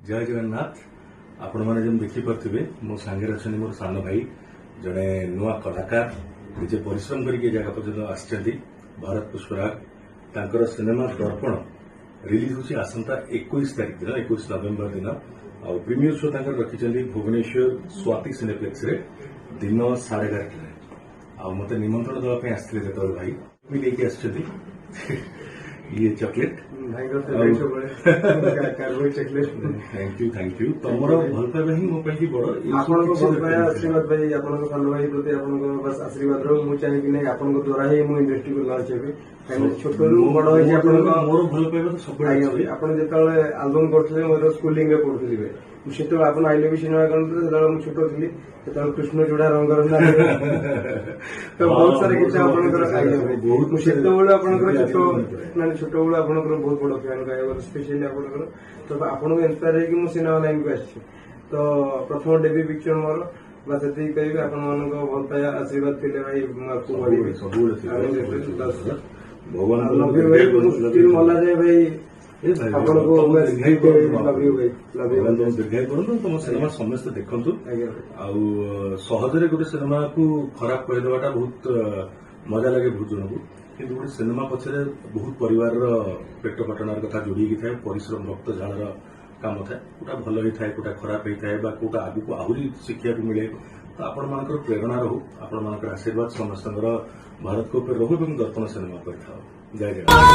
जय जगन्नाथ आपण मैंने जब देखिपे मो सांगे अच्छा मोर सान भाई जड़े नुआ कलाकार निजे परिश्रम करके जगह पर्यटन आसछंती भारत पुष्पराग तांकर सिनेमा दर्पण रिलीज होची आसंता 21 तारीख दिन 21 नवेम्बर दिन आ प्रीमियर शो तांकर रखिछंती भुवनेश्वर स्वाति सिनेप्लेक्स रे दिन 11:30 आ मते निमंत्रण देवा पे आस्थिले जतल भाई भी लेके आसछंती ये चॉकलेट थैंक यू तुमर भल पाइबा ही मो पई बड़ आशीर्वाद भाई आपन साल भाई प्रति आपन बस आशीर्वाद रो मु चाहे कि नहीं आपन द्वारा ही मु इंडस्ट्री को लॉन्च हेबे छोट रु बड़ होई आपन मोर भल पाइबा तो सब आपन जेतले एल्बम करथले मोर स्कूलिंग रे पढुथलिबे सेतो आपन आइले भी सिनेमा करन जेतले मु छोट थिली जेतले कृष्ण चूड़ा रंगर ना तो बहुत सारे किछ आपन कर आइले बहुत सेतो बड़ आपन कर छोट माने छोट बड़ आपन कर बहुत बड़ फैन गाय स्पेशली आपन कर तो आपन इंस्पायर है कि मु सिनेमा लाइन को आछि तो प्रथम डेब्यू पिक्चर मोर बस एति कहिबे आपन मन को बहुत पाया आशीर्वाद थिले भाई आपको बड़ी सब भगवान लव यू भाई मुश्किल मला जाय भाई आपन को लव यू भाई दीर्घायु करूँ तुम सिनेमा समस्त देखु सहजरे गोटे सिनेमा को खराब करदेवाटा बहुत मजा लगे बहुत जन को कि गोटे सिनेमा पछरे बहुत परिवार पेट पाटणार कथा जोड़ी था परिश्रम रक्त झाड़ काम था कोटा भल ही था कोटा खराब होता है कोटा आगू आहरी शिक्षा को मिले तो आपण मान प्रेरणा रहू आपण मान आशीर्वाद समस्त भारत को रहू और दर्पण सिनेमा कर जय जगन्नाथ।